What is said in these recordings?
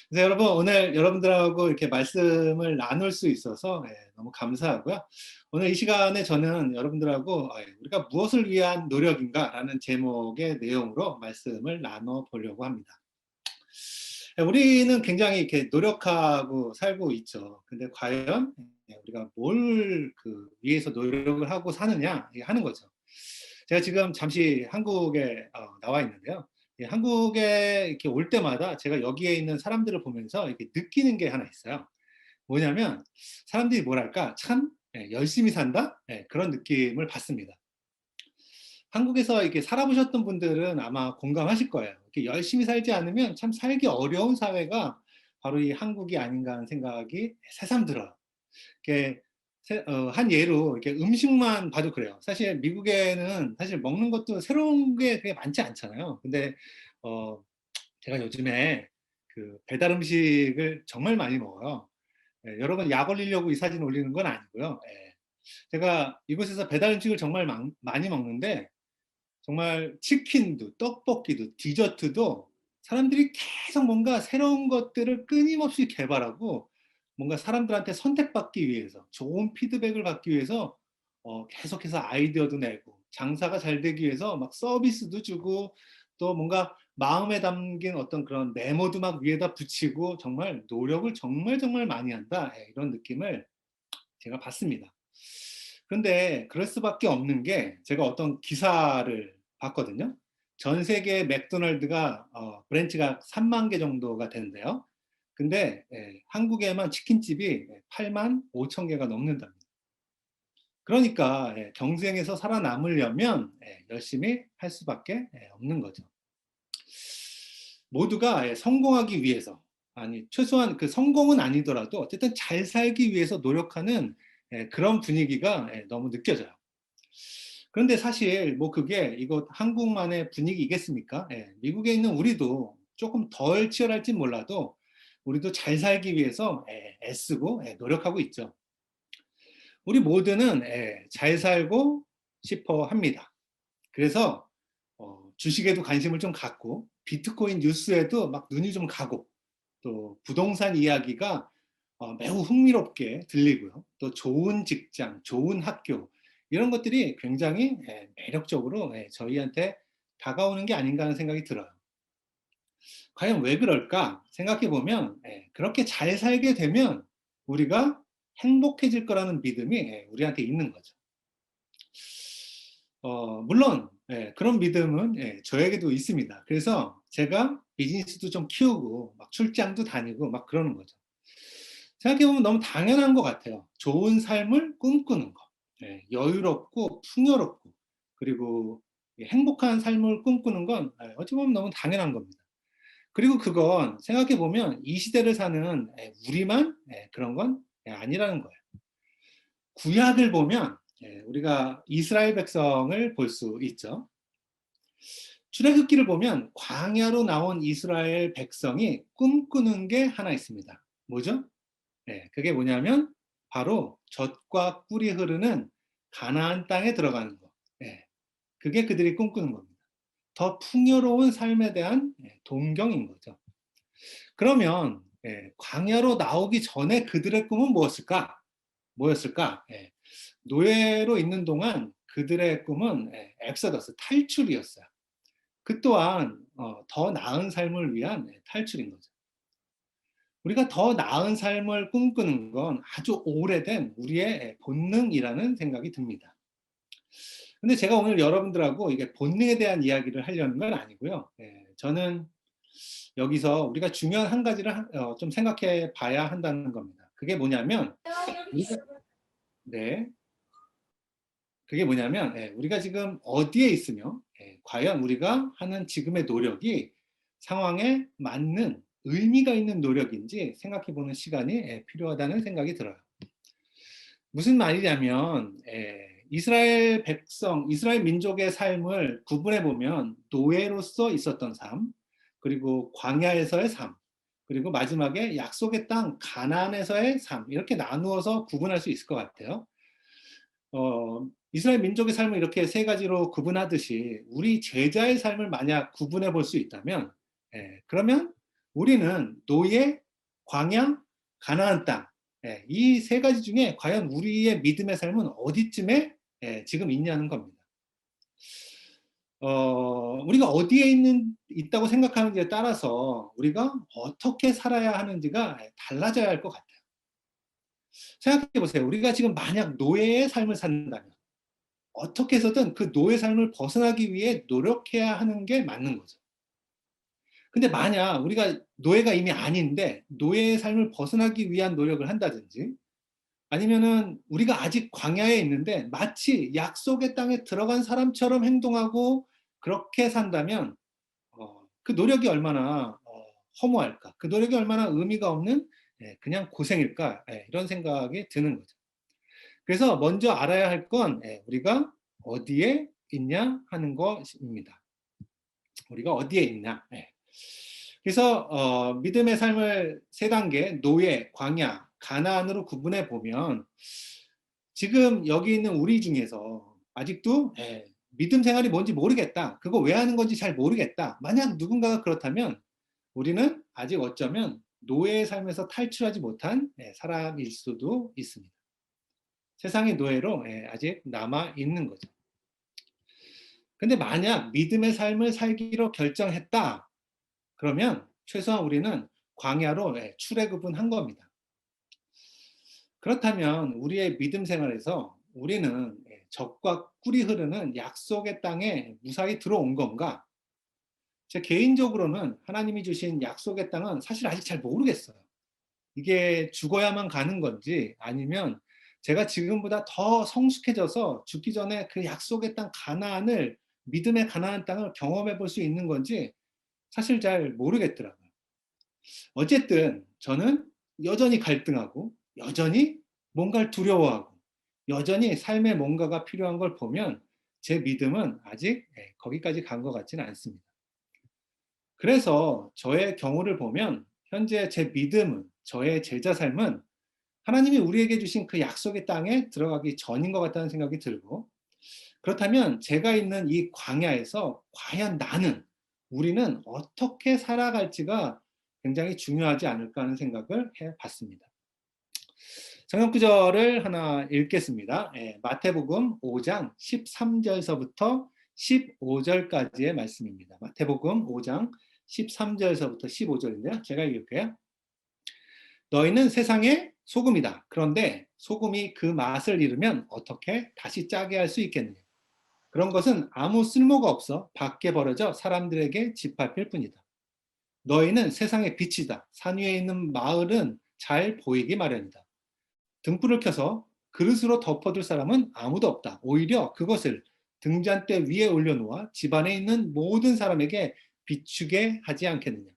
그래서 여러분 오늘 여러분들하고 이렇게 말씀을 나눌 수 있어서 너무 감사하고요. 오늘 이 시간에 저는 여러분들하고 우리가 무엇을 위한 노력인가라는 제목의 내용으로 말씀을 나눠 보려고 합니다. 우리는 굉장히 이렇게 노력하고 살고 있죠. 근데 과연 우리가 뭘 위해서 노력을 하고 사느냐 하는 거죠. 제가 지금 잠시 한국에 나와 있는데요. 한국에 이렇게 올 때마다 제가 여기에 있는 사람들을 보면서 이렇게 느끼는 게 하나 있어요. 뭐냐면 사람들이 뭐랄까 참 열심히 산다 그런 느낌을 받습니다. 한국에서 이렇게 살아보셨던 분들은 아마 공감하실 거예요. 이렇게 열심히 살지 않으면 참 살기 어려운 사회가 바로 이 한국이 아닌가 하는 생각이 새삼 들어요. 이렇게 한 예로 이렇게 음식만 봐도 그래요. 사실 미국에는 사실 먹는 것도 새로운 게 그게 많지 않잖아요. 근데 어, 제가 요즘에 배달 음식을 정말 많이 먹어요. 여러분 약 올리려고 이 사진 올리는 건 아니고요. 제가 이곳에서 배달 음식을 정말 많이 먹는데 정말 치킨도 떡볶이도 디저트도 사람들이 계속 뭔가 새로운 것들을 끊임없이 개발하고 뭔가 사람들한테 선택받기 위해서 좋은 피드백을 받기 위해서 계속해서 아이디어도 내고 장사가 잘 되기 위해서 막 서비스도 주고 또 뭔가 마음에 담긴 어떤 그런 메모도 막 위에다 붙이고 정말 노력을 정말 정말 많이 한다 이런 느낌을 제가 받습니다. 그런데 그럴 수밖에 없는 게 제가 어떤 기사를 봤거든요. 전 세계 맥도날드가 브랜치가 3만 개 정도가 되는데요. 근데 한국에만 치킨집이 8만 5천 개가 넘는답니다. 그러니까 경쟁에서 살아남으려면 열심히 할 수밖에 없는 거죠. 모두가 성공하기 위해서 아니 최소한 그 성공은 아니더라도 어쨌든 잘 살기 위해서 노력하는 그런 분위기가 너무 느껴져요. 그런데 사실 뭐 그게 이거 한국만의 분위기겠습니까? 미국에 있는 우리도 조금 덜 치열할지 몰라도 우리도 잘 살기 위해서 애쓰고 노력하고 있죠. 우리 모두는 잘 살고 싶어 합니다. 그래서 주식에도 관심을 좀 갖고 비트코인 뉴스에도 막 눈이 좀 가고 또 부동산 이야기가 매우 흥미롭게 들리고요. 또 좋은 직장, 좋은 학교 이런 것들이 굉장히 매력적으로 저희한테 다가오는 게 아닌가 하는 생각이 들어요. 과연 왜 그럴까 생각해 보면 그렇게 잘 살게 되면 우리가 행복해질 거라는 믿음이 우리한테 있는 거죠. 물론 그런 믿음은 저에게도 있습니다. 그래서 제가 비즈니스도 좀 키우고 막 출장도 다니고 막 그러는 거죠. 생각해보면 너무 당연한 것 같아요. 좋은 삶을 꿈꾸는 거. 여유롭고 풍요롭고 그리고 행복한 삶을 꿈꾸는 건 어찌 보면 너무 당연한 겁니다. 그리고 그건 생각해보면 이 시대를 사는 우리만 그런 건 아니라는 거예요. 구약을 보면 우리가 이스라엘 백성을 볼 수 있죠. 출애굽기를 보면 광야로 나온 이스라엘 백성이 꿈꾸는 게 하나 있습니다. 뭐죠? 그게 뭐냐면 바로 젖과 꿀이 흐르는 가나안 땅에 들어가는 거. 그게 그들이 꿈꾸는 겁니다. 더 풍요로운 삶에 대한 동경인 거죠. 그러면 광야로 나오기 전에 그들의 꿈은 무엇일까? 뭐였을까? 노예로 있는 동안 그들의 꿈은 엑서더스, 탈출이었어요. 그 또한 더 나은 삶을 위한 탈출인 거죠. 우리가 더 나은 삶을 꿈꾸는 건 아주 오래된 우리의 본능이라는 생각이 듭니다. 근데 제가 오늘 여러분들하고 이게 본능에 대한 이야기를 하려는 건 아니고요. 저는 여기서 우리가 중요한 한 가지를 좀 생각해 봐야 한다는 겁니다. 그게 뭐냐면, 우리가, 네, 그게 뭐냐면, 우리가 지금 어디에 있으며, 과연 우리가 하는 지금의 노력이 상황에 맞는 의미가 있는 노력인지 생각해 보는 시간이 필요하다는 생각이 들어요. 무슨 말이냐면 이스라엘 백성, 이스라엘 민족의 삶을 구분해 보면 노예로서 있었던 삶, 그리고 광야에서의 삶, 그리고 마지막에 약속의 땅 가나안에서의 삶 이렇게 나누어서 구분할 수 있을 것 같아요. 이스라엘 민족의 삶을 이렇게 세 가지로 구분하듯이 우리 제자의 삶을 만약 구분해 볼 수 있다면, 그러면 우리는 노예, 광야, 가나안 땅. 예, 이 세 가지 중에 과연 우리의 믿음의 삶은 어디쯤에 지금 있냐는 겁니다. 우리가 어디에 있다고 생각하는지에 따라서 우리가 어떻게 살아야 하는지가 달라져야 할 것 같아요. 생각해 보세요. 우리가 지금 만약 노예의 삶을 산다면 어떻게 해서든 그 노예 삶을 벗어나기 위해 노력해야 하는 게 맞는 거죠. 근데 만약 우리가 노예가 이미 아닌데 노예의 삶을 벗어나기 위한 노력을 한다든지 아니면은 우리가 아직 광야에 있는데 마치 약속의 땅에 들어간 사람처럼 행동하고 그렇게 산다면 그 노력이 얼마나 허무할까? 그 노력이 얼마나 의미가 없는 그냥 고생일까? 이런 생각이 드는 거죠. 그래서 먼저 알아야 할 건 우리가 어디에 있냐 하는 것입니다. 우리가 어디에 있냐. 그래서 믿음의 삶을 세 단계 노예, 광야, 가나안으로 구분해 보면 지금 여기 있는 우리 중에서 아직도 믿음 생활이 뭔지 모르겠다. 그거 왜 하는 건지 잘 모르겠다. 만약 누군가가 그렇다면 우리는 아직 어쩌면 노예의 삶에서 탈출하지 못한 사람일 수도 있습니다. 세상의 노예로 아직 남아 있는 거죠. 근데 만약 믿음의 삶을 살기로 결정했다. 그러면 최소한 우리는 광야로 출애굽은 겁니다. 그렇다면 우리의 믿음 생활에서 우리는 적과 꿀이 흐르는 약속의 땅에 무사히 들어온 건가? 제 개인적으로는 하나님이 주신 약속의 땅은 사실 아직 잘 모르겠어요. 이게 죽어야만 가는 건지 아니면 제가 지금보다 더 성숙해져서 죽기 전에 그 약속의 땅 가나안을 믿음의 가나안 땅을 경험해 볼 수 있는 건지 사실 잘 모르겠더라고요. 어쨌든 저는 여전히 갈등하고 여전히 뭔가를 두려워하고 여전히 삶에 뭔가가 필요한 걸 보면 제 믿음은 아직 거기까지 간 것 같지는 않습니다. 그래서 저의 경우를 보면 현재 제 믿음은 저의 제자 삶은 하나님이 우리에게 주신 그 약속의 땅에 들어가기 전인 것 같다는 생각이 들고 그렇다면 제가 있는 이 광야에서 과연 우리는 어떻게 살아갈지가 굉장히 중요하지 않을까 하는 생각을 해봤습니다. 성경 구절을 하나 읽겠습니다. 마태복음 5장 13절서부터 15절까지의 말씀입니다. 마태복음 5장 13절서부터 15절인데요. 제가 읽을게요. 너희는 세상의 소금이다. 그런데 소금이 그 맛을 잃으면 어떻게 다시 짜게 할 수 있겠느냐. 그런 것은 아무 쓸모가 없어 밖에 버려져 사람들에게 짓밟힐 뿐이다. 너희는 세상의 빛이다. 산 위에 있는 마을은 잘 보이기 마련이다. 등불을 켜서 그릇으로 덮어둘 사람은 아무도 없다. 오히려 그것을 등잔대 위에 올려놓아 집안에 있는 모든 사람에게 비추게 하지 않겠느냐.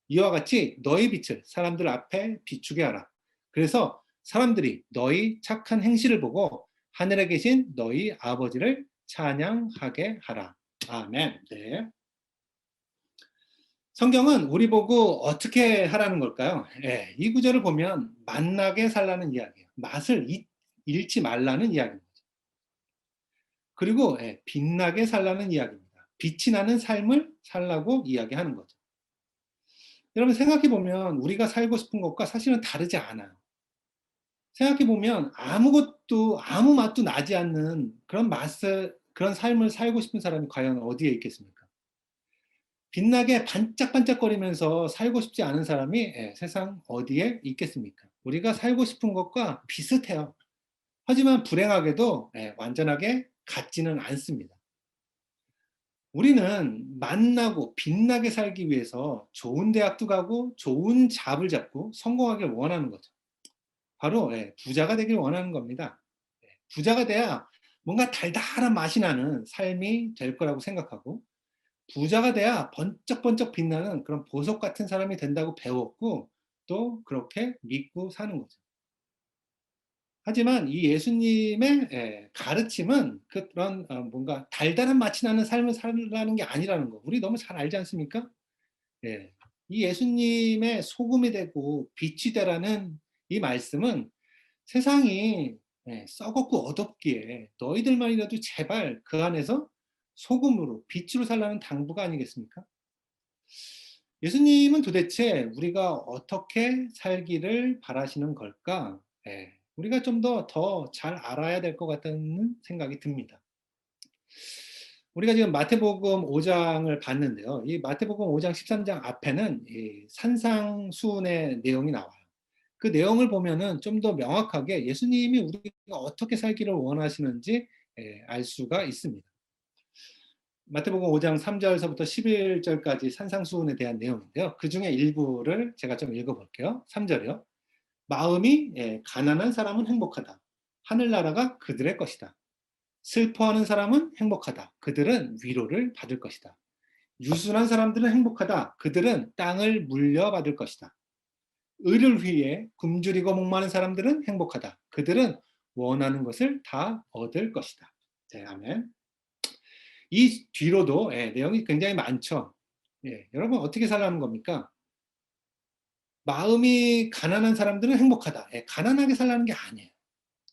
이와 같이 너희 빛을 사람들 앞에 비추게 하라. 그래서 사람들이 너희 착한 행실을 보고 하늘에 계신 너희 아버지를 찬양하게 하라. 아멘. 네. 성경은 우리 보고 어떻게 하라는 걸까요? 이 구절을 보면 맛나게 살라는 이야기예요. 맛을 잃지 말라는 이야기입니다. 그리고 빛나게 살라는 이야기입니다. 빛이 나는 삶을 살라고 이야기하는 거죠. 여러분 생각해 보면 우리가 살고 싶은 것과 사실은 다르지 않아요. 생각해 보면 아무 맛도 나지 않는 그런 삶을 살고 싶은 사람이 과연 어디에 있겠습니까? 빛나게 반짝반짝거리면서 살고 싶지 않은 사람이 세상 어디에 있겠습니까? 우리가 살고 싶은 것과 비슷해요. 하지만 불행하게도 완전하게 같지는 않습니다. 우리는 만나고 빛나게 살기 위해서 좋은 대학도 가고 좋은 잡을 잡고 성공하길 원하는 거죠. 바로 부자가 되길 원하는 겁니다. 부자가 돼야 뭔가 달달한 맛이 나는 삶이 될 거라고 생각하고 부자가 돼야 번쩍번쩍 빛나는 그런 보석 같은 사람이 된다고 배웠고 또 그렇게 믿고 사는 거죠. 하지만 이 예수님의 가르침은 그런 뭔가 달달한 맛이 나는 삶을 살라는 게 아니라는 거 우리 너무 잘 알지 않습니까? 예. 이 예수님의 소금이 되고 빛이 되라는 이 말씀은 세상이 썩었고 어둡기에 너희들만이라도 제발 그 안에서 소금으로 빛으로 살라는 당부가 아니겠습니까? 예수님은 도대체 우리가 어떻게 살기를 바라시는 걸까? 예, 우리가 좀 더 잘 알아야 될 것 같다는 생각이 듭니다. 우리가 지금 마태복음 5장을 봤는데요. 이 마태복음 5장 13장 앞에는 이 산상수훈의 내용이 나와요. 그 내용을 보면은 좀 더 명확하게 예수님이 우리가 어떻게 살기를 원하시는지 알 수가 있습니다. 마태복음 5장 3절서부터 11절까지 산상수훈에 대한 내용인데요. 그 중에 일부를 제가 좀 읽어볼게요. 3절이요. 마음이 가난한 사람은 행복하다. 하늘나라가 그들의 것이다. 슬퍼하는 사람은 행복하다. 그들은 위로를 받을 것이다. 유순한 사람들은 행복하다. 그들은 땅을 물려받을 것이다. 의를 위해 굶주리고 목마른 사람들은 행복하다. 그들은 원하는 것을 다 얻을 것이다. 네, 아멘. 이 뒤로도 내용이 굉장히 많죠. 여러분 어떻게 살라는 겁니까? 마음이 가난한 사람들은 행복하다. 가난하게 살라는 게 아니에요.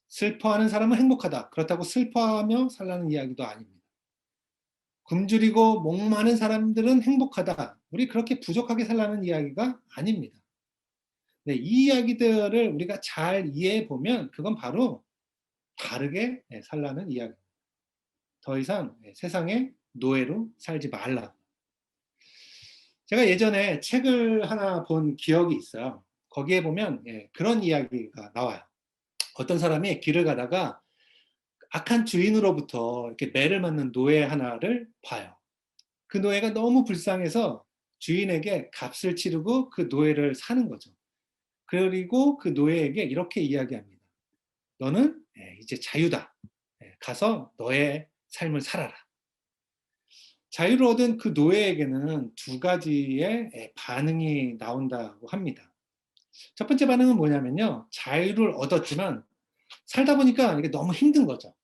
슬퍼하는 사람은 행복하다. 그렇다고 슬퍼하며 살라는 이야기도 아닙니다. 굶주리고 목 마른 사람들은 행복하다. 우리 그렇게 부족하게 살라는 이야기가 아닙니다. 네, 이 이야기들을 우리가 잘 이해해 보면 그건 바로 다르게 살라는 이야기입니다. 더 이상 세상의 노예로 살지 말라. 제가 예전에 책을 하나 본 기억이 있어요. 거기에 보면 그런 이야기가 나와요. 어떤 사람이 길을 가다가 악한 주인으로부터 이렇게 매를 맞는 노예 하나를 봐요. 그 노예가 너무 불쌍해서 주인에게 값을 치르고 그 노예를 사는 거죠. 그리고 그 노예에게 이렇게 이야기합니다. 너는 이제 자유다. 가서 너의 삶을 살아라. 자유를 얻은 그 노예에게는 두 가지의 반응이 나온다고 합니다. 첫 번째 반응은 뭐냐면요. 자유를 얻었지만 살다 보니까 이게 너무 힘든 거죠.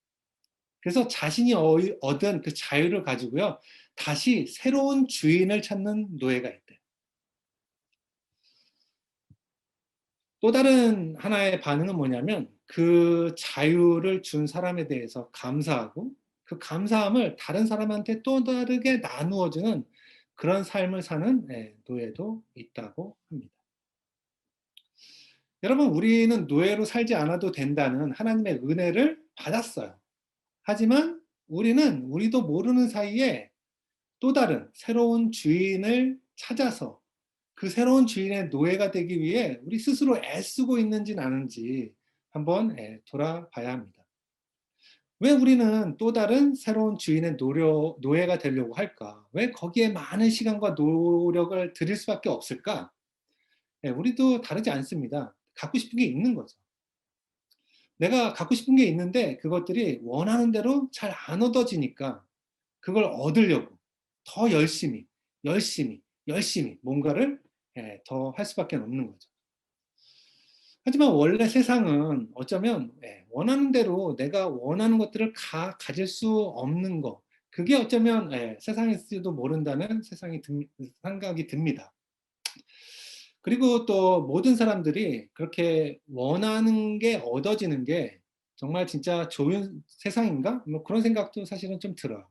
그래서 자신이 얻은 그 자유를 가지고요. 다시 새로운 주인을 찾는 노예가 있대요. 또 다른 하나의 반응은 뭐냐면 그 자유를 준 사람에 대해서 감사하고 그 감사함을 다른 사람한테 또 다르게 나누어주는 그런 삶을 사는 노예도 있다고 합니다. 여러분, 우리는 노예로 살지 않아도 된다는 하나님의 은혜를 받았어요. 하지만 우리도 모르는 사이에 또 다른 새로운 주인을 찾아서 그 새로운 주인의 노예가 되기 위해 우리 스스로 애쓰고 있는지는 아는지 한번 돌아봐야 합니다. 왜 우리는 또 다른 새로운 주인의 노예가 되려고 할까? 왜 거기에 많은 시간과 노력을 들일 수밖에 없을까? 우리도 다르지 않습니다. 갖고 싶은 게 있는 거죠. 내가 갖고 싶은 게 있는데 그것들이 원하는 대로 잘 안 얻어지니까 그걸 얻으려고 더 열심히 뭔가를 더 할 수밖에 없는 거죠. 하지만 원래 세상은 어쩌면 원하는 대로 내가 원하는 것들을 가질 수 없는 거, 그게 어쩌면 세상일지도 모른다는 생각이 듭니다. 그리고 또 모든 사람들이 그렇게 원하는 게 얻어지는 게 정말 진짜 좋은 세상인가? 뭐 그런 생각도 사실은 좀 들어요.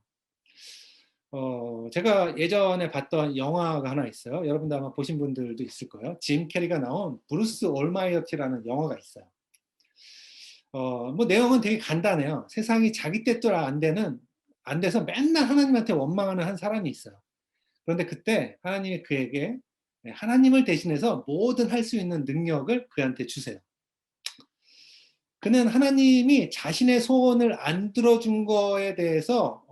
제가 예전에 봤던 영화가 하나 있어요. 여러분도 아마 보신 분들도 있을 거예요. 짐 캐리가 나온 브루스 올마이어티라는 영화가 있어요. 뭐 내용은 되게 간단해요. 세상이 자기 뜻대로 안 돼서 맨날 하나님한테 원망하는 한 사람이 있어요. 그런데 그때 하나님이 그에게 하나님을 대신해서 뭐든 할 수 있는 능력을 그한테 주세요. 그는 하나님이 자신의 소원을 안 들어준 거에 대해서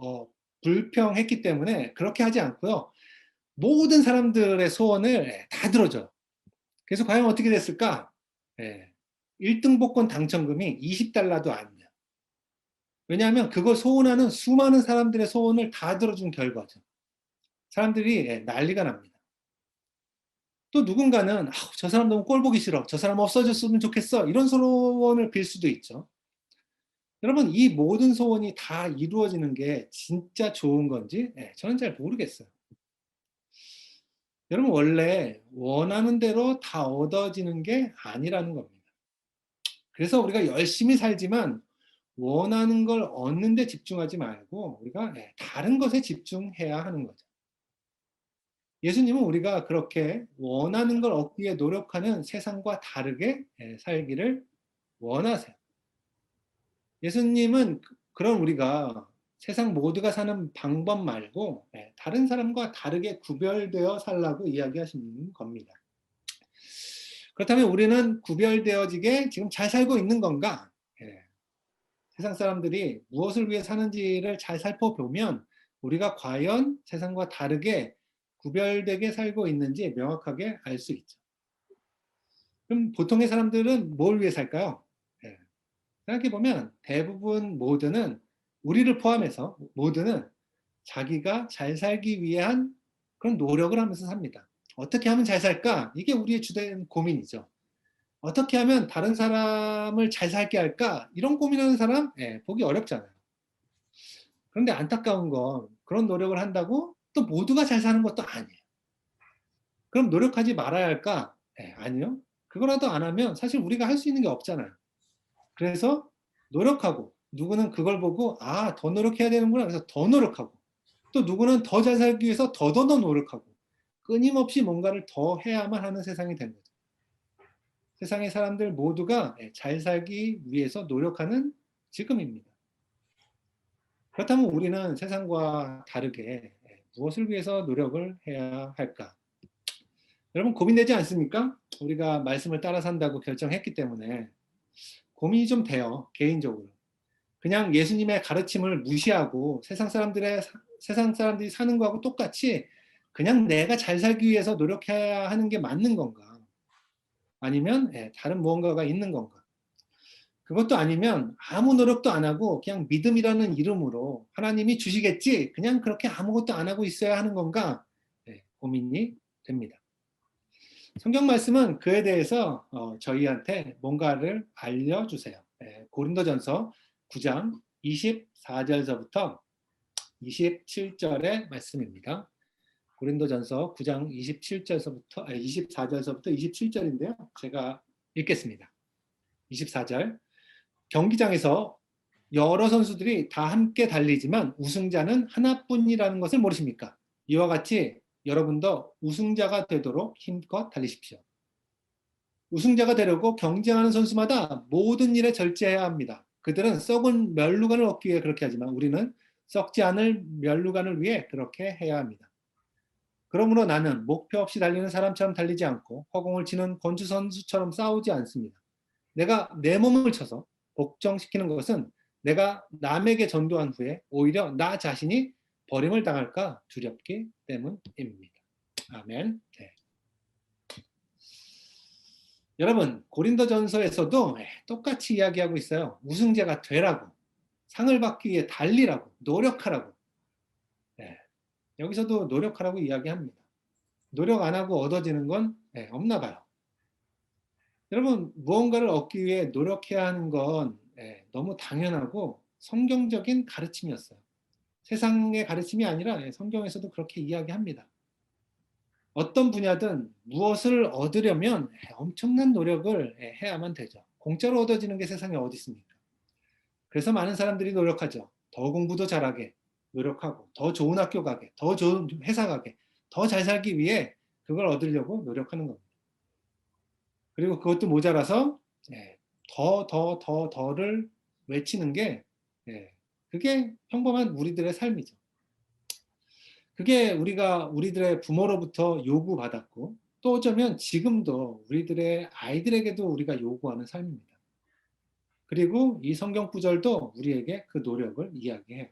불평했기 때문에 그렇게 하지 않고요. 모든 사람들의 소원을 다 들어줘요. 그래서 과연 어떻게 됐을까? 1등 복권 당첨금이 20달러도 안 돼요. 왜냐하면 그걸 소원하는 수많은 사람들의 소원을 다 들어준 결과죠. 사람들이 난리가 납니다. 또 누군가는 저 사람 너무 꼴 보기 싫어. 저 사람 없어졌으면 좋겠어. 이런 소원을 빌 수도 있죠. 여러분 이 모든 소원이 다 이루어지는 게 진짜 좋은 건지 저는 잘 모르겠어요. 여러분 원래 원하는 대로 다 얻어지는 게 아니라는 겁니다. 그래서 우리가 열심히 살지만 원하는 걸 얻는 데 집중하지 말고 우리가 다른 것에 집중해야 하는 거죠. 예수님은 우리가 그렇게 원하는 걸 얻기 위해 노력하는 세상과 다르게 살기를 원하세요. 예수님은 그런 우리가 세상 모두가 사는 방법 말고 다른 사람과 다르게 구별되어 살라고 이야기하시는 겁니다. 그렇다면 우리는 구별되어지게 지금 잘 살고 있는 건가? 세상 사람들이 무엇을 위해 사는지를 잘 살펴보면 우리가 과연 세상과 다르게 구별되게 살고 있는지 명확하게 알 수 있죠. 그럼 보통의 사람들은 뭘 위해 살까요? 생각해보면 대부분 모두는, 우리를 포함해서 모두는 자기가 잘 살기 위한 그런 노력을 하면서 삽니다. 어떻게 하면 잘 살까? 이게 우리의 주된 고민이죠. 어떻게 하면 다른 사람을 잘 살게 할까? 이런 고민하는 사람 보기 어렵잖아요. 그런데 안타까운 건 그런 노력을 한다고 또 모두가 잘 사는 것도 아니에요. 그럼 노력하지 말아야 할까? 아니요. 그거라도 안 하면 사실 우리가 할 수 있는 게 없잖아요. 그래서 노력하고, 누구는 그걸 보고 더 노력해야 되는구나 그래서 더 노력하고, 또 누구는 더 잘 살기 위해서 더 노력하고, 끊임없이 뭔가를 더 해야만 하는 세상이 된 거죠. 세상의 사람들 모두가 잘 살기 위해서 노력하는 지금입니다. 그렇다면 우리는 세상과 다르게 무엇을 위해서 노력을 해야 할까? 여러분 고민되지 않습니까? 우리가 말씀을 따라 산다고 결정했기 때문에 고민이 좀 돼요, 개인적으로. 그냥 예수님의 가르침을 무시하고 세상 사람들이 사는 거하고 똑같이 그냥 내가 잘 살기 위해서 노력해야 하는 게 맞는 건가? 아니면 다른 무언가가 있는 건가? 그것도 아니면 아무 노력도 안 하고 그냥 믿음이라는 이름으로 하나님이 주시겠지, 그냥 그렇게 아무것도 안 하고 있어야 하는 건가? 고민이 됩니다. 성경 말씀은 그에 대해서 저희한테 뭔가를 알려주세요. 고린도전서 9장 24절서부터 27절의 말씀입니다. 고린도전서 9장 24절서부터 27절인데요. 제가 읽겠습니다. 24절. 경기장에서 여러 선수들이 다 함께 달리지만 우승자는 하나뿐이라는 것을 모르십니까? 이와 같이 여러분도 우승자가 되도록 힘껏 달리십시오. 우승자가 되려고 경쟁하는 선수마다 모든 일에 절제해야 합니다. 그들은 썩은 멸루간을 얻기 위해 그렇게 하지만 우리는 썩지 않을 멸루간을 위해 그렇게 해야 합니다. 그러므로 나는 목표 없이 달리는 사람처럼 달리지 않고 허공을 치는 권투 선수처럼 싸우지 않습니다. 내가 내 몸을 쳐서 복종시키는 것은 내가 남에게 전도한 후에 오히려 나 자신이 버림을 당할까 두렵기 때문입니다. 아멘. 네. 여러분 고린도전서에서도 똑같이 이야기하고 있어요. 우승자가 되라고, 상을 받기 위해 달리라고, 노력하라고. 여기서도 노력하라고 이야기합니다. 노력 안 하고 얻어지는 건 없나 봐요. 여러분 무언가를 얻기 위해 노력해야 하는 건 너무 당연하고 성경적인 가르침이었어요. 세상의 가르침이 아니라 성경에서도 그렇게 이야기합니다. 어떤 분야든 무엇을 얻으려면 엄청난 노력을 해야만 되죠. 공짜로 얻어지는 게 세상에 어디 있습니까? 그래서 많은 사람들이 노력하죠. 더 공부도 잘하게 노력하고, 더 좋은 학교 가게, 더 좋은 회사 가게, 더 잘 살기 위해 그걸 얻으려고 노력하는 겁니다. 그리고 그것도 모자라서 더를 외치는 게 그게 평범한 우리들의 삶이죠. 그게 우리들의 부모로부터 요구받았고, 또 어쩌면 지금도 우리들의 아이들에게도 우리가 요구하는 삶입니다. 그리고 이 성경 구절도 우리에게 그 노력을 이야기해요.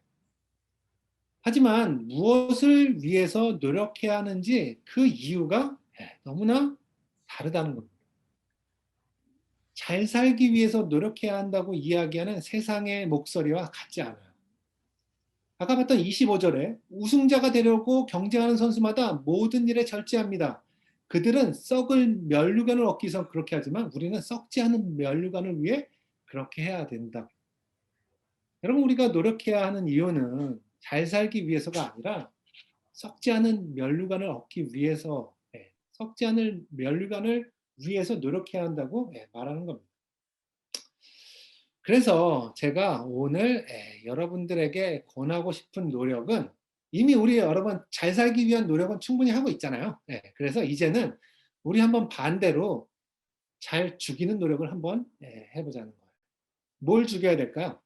하지만 무엇을 위해서 노력해야 하는지 그 이유가 너무나 다르다는 겁니다. 잘 살기 위해서 노력해야 한다고 이야기하는 세상의 목소리와 같지 않아요. 아까 봤던 25절에 우승자가 되려고 경쟁하는 선수마다 모든 일에 절제합니다. 그들은 썩을 멸류관을 얻기 위해서 그렇게 하지만 우리는 썩지 않은 멸류관을 위해 그렇게 해야 된다. 여러분 우리가 노력해야 하는 이유는 잘 살기 위해서가 아니라 썩지 않은 멸류관을 얻기 위해서, 썩지 않을 멸류관을 위해서 노력해야 한다고 말하는 겁니다. 그래서 제가 오늘 여러분들에게 권하고 싶은 노력은 이미 우리 여러분 잘 살기 위한 노력은 충분히 하고 있잖아요. 예, 그래서 이제는 우리 한번 반대로 잘 죽이는 노력을 한번 해보자는 거예요. 뭘 죽여야 될까요?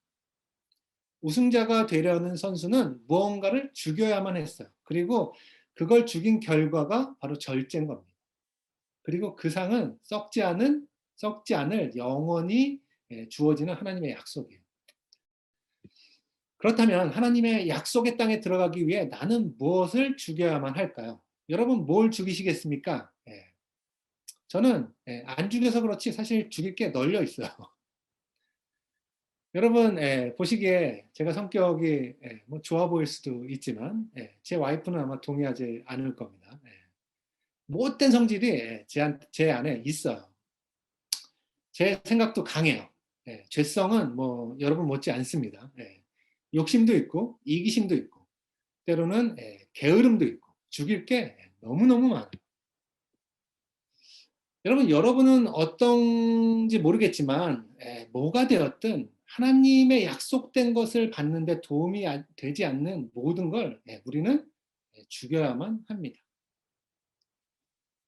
우승자가 되려는 선수는 무언가를 죽여야만 했어요. 그리고 그걸 죽인 결과가 바로 절제인 겁니다. 그리고 그 상은 썩지 않을 영원히 주어지는 하나님의 약속이에요. 그렇다면 하나님의 약속의 땅에 들어가기 위해 나는 무엇을 죽여야만 할까요? 여러분 뭘 죽이시겠습니까? 저는 안 죽여서 그렇지 사실 죽일 게 널려 있어요. 여러분 보시기에 제가 성격이 뭐 좋아 보일 수도 있지만 제 와이프는 아마 동의하지 않을 겁니다. 못된 성질이 제 안에 있어요. 제 생각도 강해요. 죄성은 뭐 여러분 못지 않습니다. 욕심도 있고 이기심도 있고 때로는 게으름도 있고 죽일 게 너무너무 많아요. 여러분은 어떤지 모르겠지만 뭐가 되었든 하나님의 약속된 것을 받는데 도움이 되지 않는 모든 걸 우리는 죽여야만 합니다.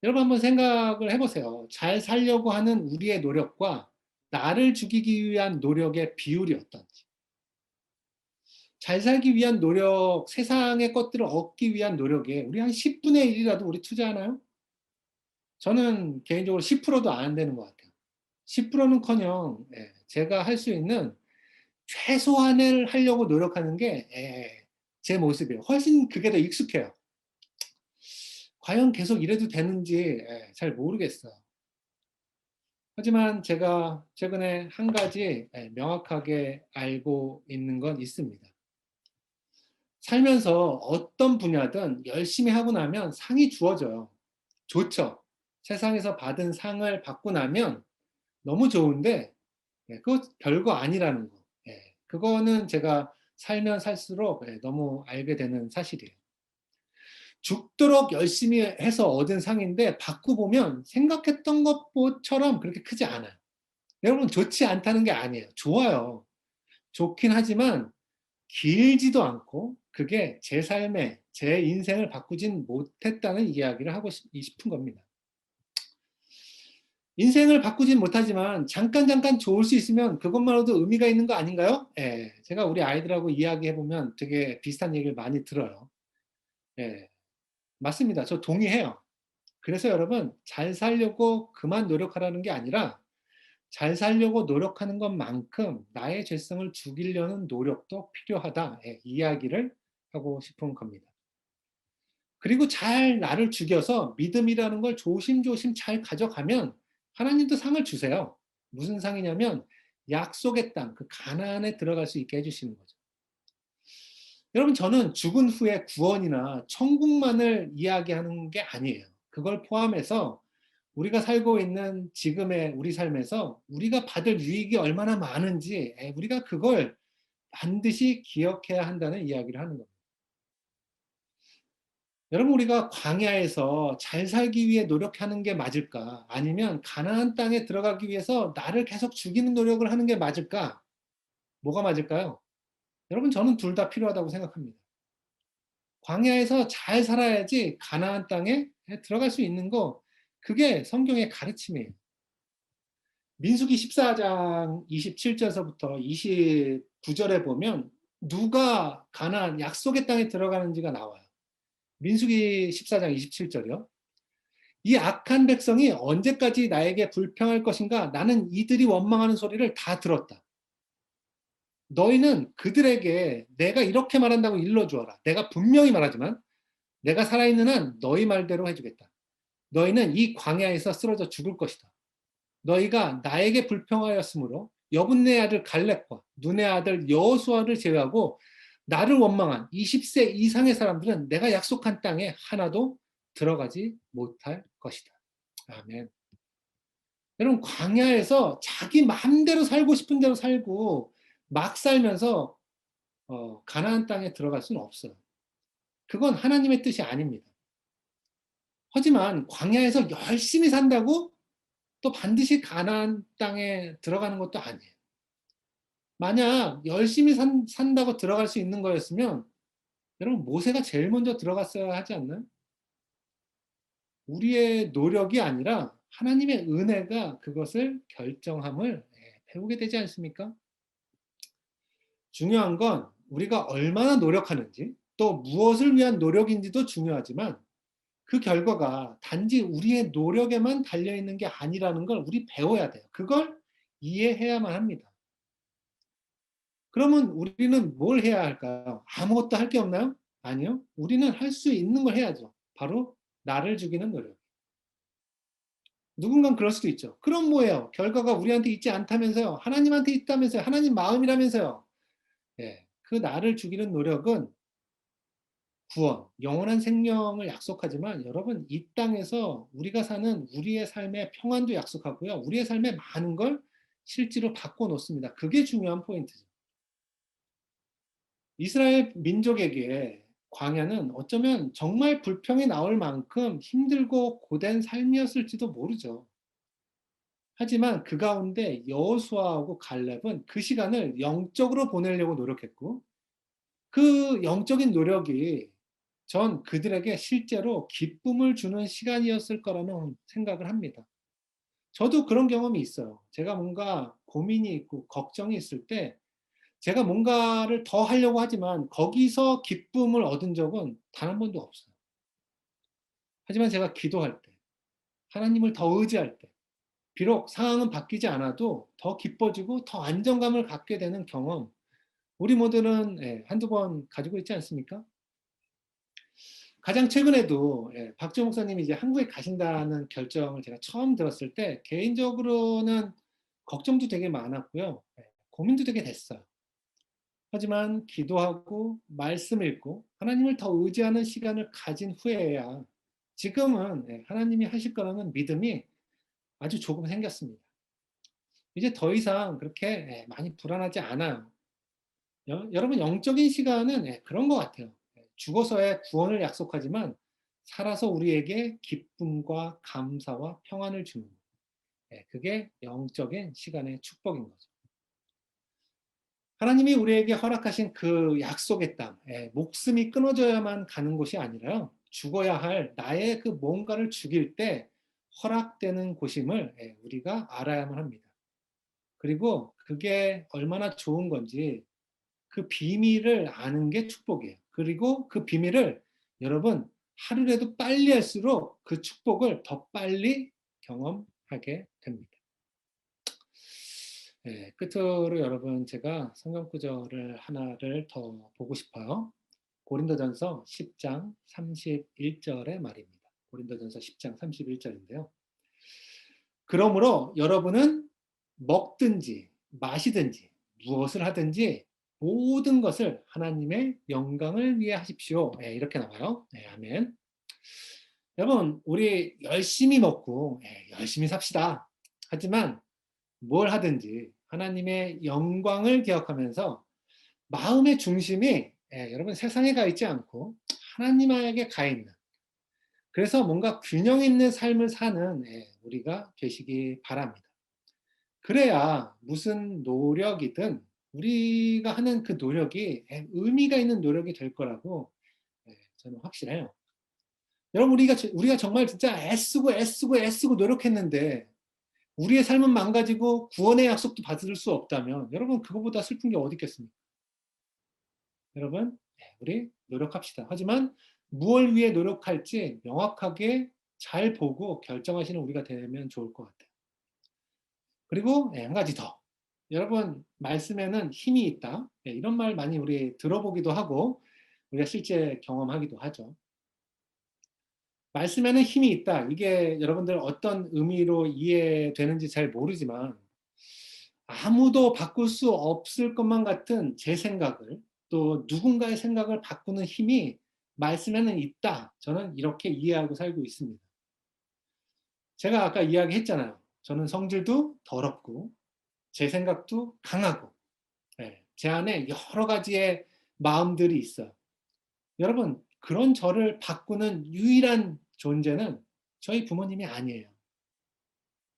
여러분 한번 생각을 해보세요. 잘 살려고 하는 우리의 노력과 나를 죽이기 위한 노력의 비율이 어떤지. 잘 살기 위한 노력, 세상의 것들을 얻기 위한 노력에 우리 한 10분의 1이라도 우리 투자하나요? 저는 개인적으로 10%도 안 되는 것 같아요. 10%는커녕 제가 할 수 있는 최소한을 하려고 노력하는 게 제 모습이에요. 훨씬 그게 더 익숙해요. 과연 계속 이래도 되는지 잘 모르겠어요. 하지만 제가 최근에 한 가지 명확하게 알고 있는 건 있습니다. 살면서 어떤 분야든 열심히 하고 나면 상이 주어져요. 좋죠. 세상에서 받은 상을 받고 나면 너무 좋은데 그거 별거 아니라는 거. 그거는 제가 살면 살수록 너무 알게 되는 사실이에요. 죽도록 열심히 해서 얻은 상인데 받고 보면 생각했던 것처럼 그렇게 크지 않아요. 여러분 좋지 않다는 게 아니에요. 좋아요. 좋긴 하지만 길지도 않고 그게 제 삶에 제 인생을 바꾸진 못했다는 이야기를 하고 싶은 겁니다. 인생을 바꾸진 못하지만 잠깐 좋을 수 있으면 그것만으로도 의미가 있는 거 아닌가요? 제가 우리 아이들하고 이야기해보면 되게 비슷한 얘기를 많이 들어요. 맞습니다. 저 동의해요. 그래서 여러분 잘 살려고 그만 노력하라는 게 아니라 잘 살려고 노력하는 것만큼 나의 죄성을 죽이려는 노력도 필요하다. 이야기를 하고 싶은 겁니다. 그리고 잘 나를 죽여서 믿음이라는 걸 조심조심 잘 가져가면 하나님도 상을 주세요. 무슨 상이냐면 약속의 땅, 그 가나안에 들어갈 수 있게 해주시는 거죠. 여러분 저는 죽은 후에 구원이나 천국만을 이야기하는 게 아니에요. 그걸 포함해서 우리가 살고 있는 지금의 우리 삶에서 우리가 받을 유익이 얼마나 많은지 우리가 그걸 반드시 기억해야 한다는 이야기를 하는 겁니다. 여러분 우리가 광야에서 잘 살기 위해 노력하는 게 맞을까? 아니면 가나안 땅에 들어가기 위해서 나를 계속 죽이는 노력을 하는 게 맞을까? 뭐가 맞을까요? 여러분 저는 둘 다 필요하다고 생각합니다. 광야에서 잘 살아야지 가나안 땅에 들어갈 수 있는 거 그게 성경의 가르침이에요. 민수기 14장 27절서부터 29절에 보면 누가 가나안 약속의 땅에 들어가는지가 나와요. 민수기 14장 27절이요. 이 악한 백성이 언제까지 나에게 불평할 것인가? 나는 이들이 원망하는 소리를 다 들었다. 너희는 그들에게 내가 이렇게 말한다고 일러주어라. 내가 분명히 말하지만 내가 살아있는 한 너희 말대로 해주겠다. 너희는 이 광야에서 쓰러져 죽을 것이다. 너희가 나에게 불평하였으므로 여분네 아들 갈렙과 눈의 아들 여호수아를 제외하고 나를 원망한 20세 이상의 사람들은 내가 약속한 땅에 하나도 들어가지 못할 것이다. 아멘. 여러분 광야에서 자기 마음대로 살고 싶은 대로 살고 막 살면서 가나안 땅에 들어갈 수는 없어요. 그건 하나님의 뜻이 아닙니다. 하지만 광야에서 열심히 산다고 또 반드시 가나안 땅에 들어가는 것도 아니에요. 만약 열심히 산다고 들어갈 수 있는 거였으면 여러분 모세가 제일 먼저 들어갔어야 하지 않나요? 우리의 노력이 아니라 하나님의 은혜가 그것을 결정함을 배우게 되지 않습니까? 중요한 건 우리가 얼마나 노력하는지 또 무엇을 위한 노력인지도 중요하지만 그 결과가 단지 우리의 노력에만 달려있는 게 아니라는 걸 우리 배워야 돼요. 그걸 이해해야만 합니다. 그러면 우리는 뭘 해야 할까요? 아무것도 할 게 없나요? 아니요. 우리는 할 수 있는 걸 해야죠. 바로 나를 죽이는 노력. 누군가는 그럴 수도 있죠. 그럼 뭐예요? 결과가 우리한테 있지 않다면서요. 하나님한테 있다면서요. 하나님 마음이라면서요. 예, 그 나를 죽이는 노력은 구원, 영원한 생명을 약속하지만 여러분 이 땅에서 우리가 사는 우리의 삶의 평안도 약속하고요. 우리의 삶에 많은 걸 실제로 바꿔 놓습니다. 그게 중요한 포인트죠. 이스라엘 민족에게 광야는 어쩌면 정말 불평이 나올 만큼 힘들고 고된 삶이었을지도 모르죠. 하지만 그 가운데 여호수아하고 갈렙은 그 시간을 영적으로 보내려고 노력했고 그 영적인 노력이 전 그들에게 실제로 기쁨을 주는 시간이었을 거라는 생각을 합니다. 저도 그런 경험이 있어요. 제가 뭔가 고민이 있고 걱정이 있을 때 제가 뭔가를 더 하려고 하지만 거기서 기쁨을 얻은 적은 단 한 번도 없어요. 하지만 제가 기도할 때, 하나님을 더 의지할 때, 비록 상황은 바뀌지 않아도 더 기뻐지고 더 안정감을 갖게 되는 경험, 우리 모두는 한두 번 가지고 있지 않습니까? 가장 최근에도 박지호 목사님이 이제 한국에 가신다는 결정을 제가 처음 들었을 때 개인적으로는 걱정도 되게 많았고요. 고민도 되게 됐어요. 하지만 기도하고 말씀 읽고 하나님을 더 의지하는 시간을 가진 후에야 지금은 하나님이 하실 거라는 믿음이 아주 조금 생겼습니다. 이제 더 이상 그렇게 많이 불안하지 않아요. 여러분 영적인 시간은 그런 것 같아요. 죽어서의 구원을 약속하지만 살아서 우리에게 기쁨과 감사와 평안을 주는 그게 영적인 시간의 축복인 거죠. 하나님이 우리에게 허락하신 그 약속의 땅, 목숨이 끊어져야만 가는 곳이 아니라요. 죽어야 할 나의 그 뭔가를 죽일 때 허락되는 곳임을 우리가 알아야만 합니다. 그리고 그게 얼마나 좋은 건지 그 비밀을 아는 게 축복이에요. 그리고 그 비밀을 여러분 하루라도 빨리 할수록 그 축복을 더 빨리 경험하게 됩니다. 끝으로 여러분 제가 성경 구절을 하나를 더 보고 싶어요. 고린도전서 10장 31절의 말입니다. 고린도전서 10장 31절인데요. 그러므로 여러분은 먹든지 마시든지 무엇을 하든지 모든 것을 하나님의 영광을 위해 하십시오. 이렇게 나와요. 아멘. 여러분, 우리 열심히 먹고 열심히 삽시다. 하지만 뭘 하든지 하나님의 영광을 기억하면서 마음의 중심이 여러분 세상에 가 있지 않고 하나님에게 가 있는 그래서 뭔가 균형 있는 삶을 사는 우리가 되시기 바랍니다. 그래야 무슨 노력이든 우리가 하는 그 노력이 의미가 있는 노력이 될 거라고 저는 확신해요. 여러분 우리가 정말 진짜 애쓰고 노력했는데 우리의 삶은 망가지고 구원의 약속도 받을 수 없다면 여러분 그거보다 슬픈 게 어디 있겠습니까? 여러분 우리 노력합시다. 하지만 무엇을 위해 노력할지 명확하게 잘 보고 결정하시는 우리가 되면 좋을 것 같아요. 그리고 한 가지 더. 여러분 말씀에는 힘이 있다. 이런 말 많이 우리 들어보기도 하고 우리가 실제 경험하기도 하죠. 말씀에는 힘이 있다. 이게 여러분들 어떤 의미로 이해되는지 잘 모르지만 아무도 바꿀 수 없을 것만 같은 제 생각을 또 누군가의 생각을 바꾸는 힘이 말씀에는 있다. 저는 이렇게 이해하고 살고 있습니다. 제가 아까 이야기했잖아요. 저는 성질도 더럽고 제 생각도 강하고 제 안에 여러 가지의 마음들이 있어요. 여러분 그런 저를 바꾸는 유일한 존재는 저희 부모님이 아니에요.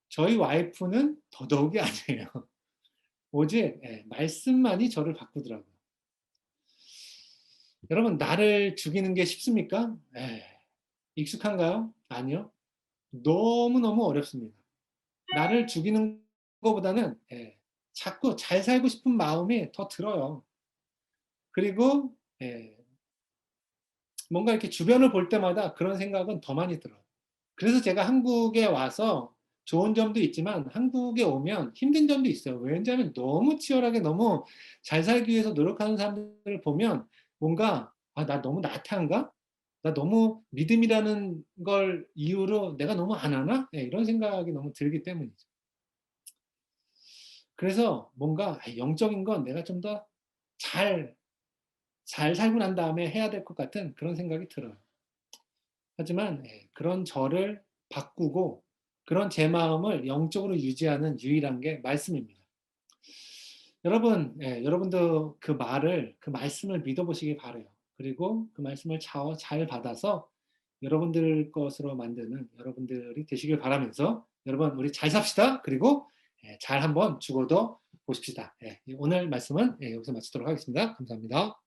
저희 와이프는 더더욱이 아니에요. 오직 말씀만이 저를 바꾸더라고요. 여러분 나를 죽이는 게 쉽습니까? 익숙한가요? 아니요. 너무너무 어렵습니다. 나를 죽이는 것보다는 자꾸 잘 살고 싶은 마음이 더 들어요. 그리고 뭔가 이렇게 주변을 볼 때마다 그런 생각은 더 많이 들어요. 그래서 제가 한국에 와서 좋은 점도 있지만 한국에 오면 힘든 점도 있어요. 왜냐하면 너무 치열하게 너무 잘 살기 위해서 노력하는 사람들을 보면 뭔가 '아 나 너무 나태한가? 나 너무 믿음이라는 걸 이유로 내가 너무 안 하나?' 이런 생각이 너무 들기 때문이죠. 그래서 뭔가 '영적인 건 내가 좀 더 잘 살고 난 다음에 해야 될 것 같은 그런 생각이 들어요. 하지만 그런 저를 바꾸고 그런 제 마음을 영적으로 유지하는 유일한 게 말씀입니다. 여러분, 여러분도 그 말을 그 말씀을 믿어 보시기 바라요. 그리고 그 말씀을 잘 받아서 여러분들 것으로 만드는 여러분들이 되시길 바라면서 여러분 우리 잘 삽시다. 그리고 잘 한번 죽어도 보십시다. 오늘 말씀은 여기서 마치도록 하겠습니다. 감사합니다.